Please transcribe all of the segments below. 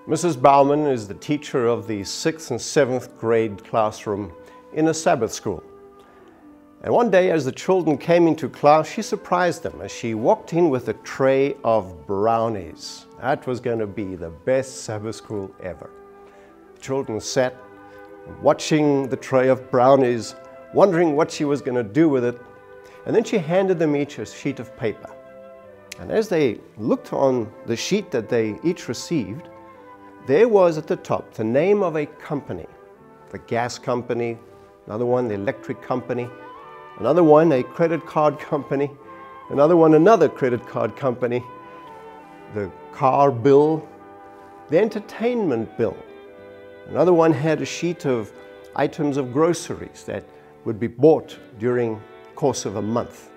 Mrs. Bauman is the teacher of the 6th and 7th grade classroom in a Sabbath school. And one day as the children came into class, she surprised them as she walked in with a tray of brownies. That was going to be the best Sabbath school ever. The children sat watching the tray of brownies, wondering what she was going to do with it. And then she handed them each a sheet of paper. And as they looked on the sheet that they each received, there was at the top the name of a company, the gas company, another one, the electric company, another one, a credit card company, another one, another credit card company, the car bill, the entertainment bill. Another one had a sheet of items of groceries that would be bought during the course of a month.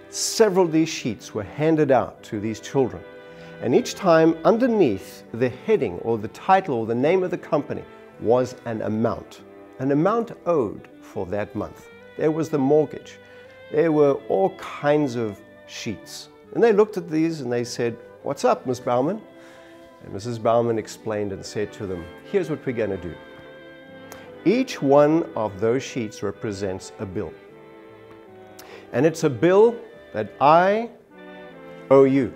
Several of these sheets were handed out to these children. And each time underneath the heading or the title or the name of the company was an amount owed for that month. There was the mortgage. There were all kinds of sheets. And they looked at these and they said, "What's up, Miss Bauman?" And Mrs. Bauman explained and said to them, "Here's what we're going to do. Each one of those sheets represents a bill. And it's a bill that I owe you.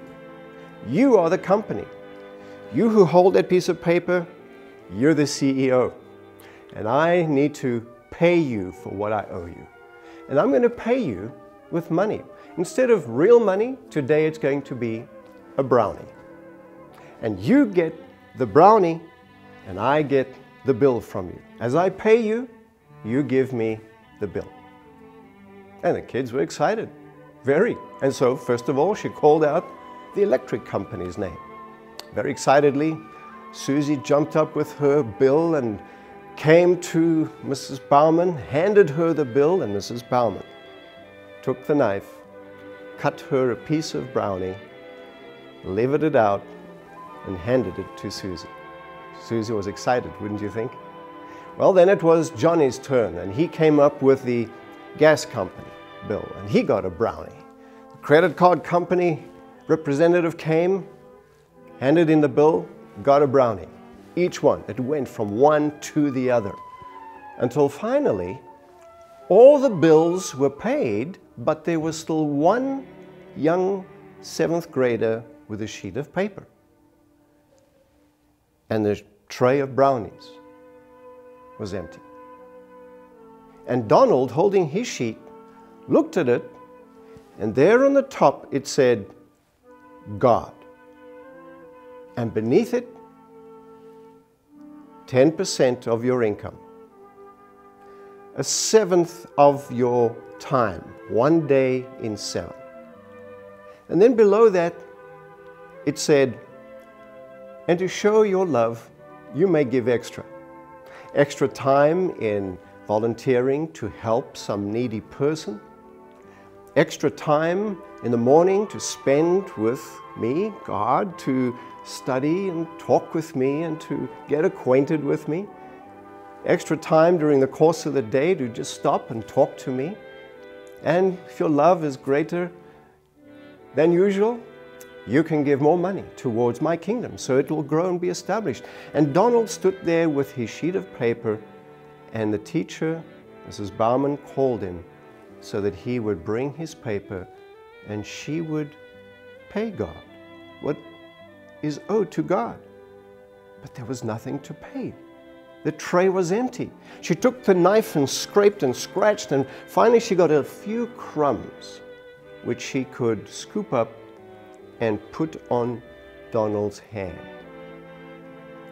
You are the company. You who hold that piece of paper, you're the CEO. And I need to pay you for what I owe you. And I'm going to pay you with money. Instead of real money, today it's going to be a brownie. And you get the brownie, and I get the bill from you. As I pay you, you give me the bill." And the kids were excited, very. And so, first of all, she called out the electric company's name. Very excitedly, Susie jumped up with her bill and came to Mrs. Bauman, handed her the bill, and Mrs. Bauman took the knife, cut her a piece of brownie, levered it out, and handed it to Susie. Susie was excited, wouldn't you think? Well, then it was Johnny's turn, and he came up with the gas company bill, and he got a brownie. The credit card company representative came, handed in the bill, got a brownie. Each one, it went from one to the other. Until finally, all the bills were paid, but there was still one young 7th grader with a sheet of paper. And the tray of brownies was empty. And Donald, holding his sheet, looked at it, and there on the top it said, God. And beneath it, 10% of your income, 1/7 of your time, 1 day in 7. And then below that, it said, and to show your love, you may give extra. Extra time in volunteering to help some needy person. Extra time in the morning to spend with me, God, to study and talk with me and to get acquainted with me. Extra time during the course of the day to just stop and talk to me. And if your love is greater than usual, you can give more money towards my kingdom so it will grow and be established. And Donald stood there with his sheet of paper, and the teacher, Mrs. Bauman, called him so that he would bring his paper and she would pay God what is owed to God. But there was nothing to pay. The tray was empty. She took the knife and scraped and scratched, and finally she got a few crumbs which she could scoop up and put on Donald's hand.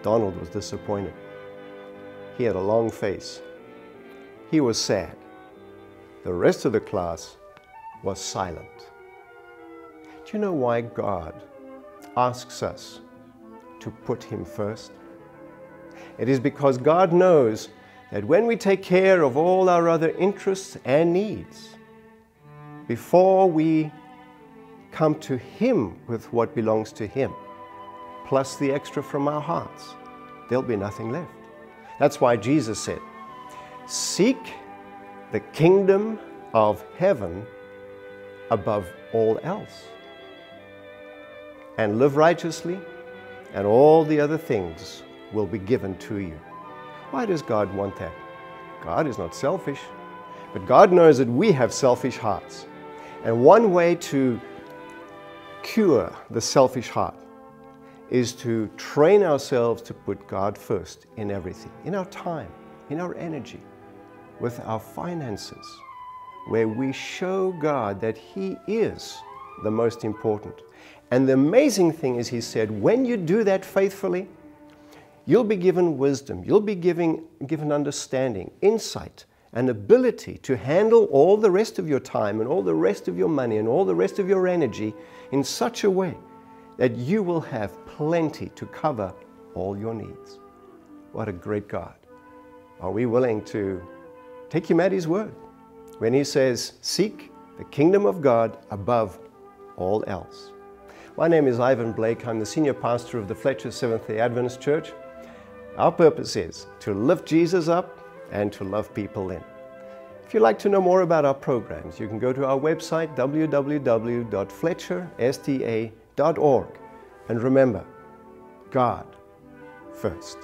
Donald was disappointed. He had a long face. He was sad. The rest of the class was silent. Do you know why God asks us to put Him first? It is because God knows that when we take care of all our other interests and needs, before we come to Him with what belongs to Him, plus the extra from our hearts, there'll be nothing left. That's why Jesus said, "Seek the kingdom of heaven above all else, and live righteously, and all the other things will be given to you. Why does God want that? God is not selfish, but God knows that we have selfish hearts. And one way to cure the selfish heart is to train ourselves to put God first in everything, in our time, in our energy, with our finances, where we show God that He is the most important. And the amazing thing is, He said, when you do that faithfully, you'll be given wisdom, you'll be given understanding, insight, and ability to handle all the rest of your time and all the rest of your money and all the rest of your energy in such a way that you will have plenty to cover all your needs. What a great God. Are we willing to take Him at His word when He says, seek the kingdom of God above all else? My name is Ivan Blake. I'm the senior pastor of the Fletcher Seventh-day Adventist Church. Our purpose is to lift Jesus up and to love people in. If you'd like to know more about our programs, you can go to our website, www.fletchersda.org. And remember, God first.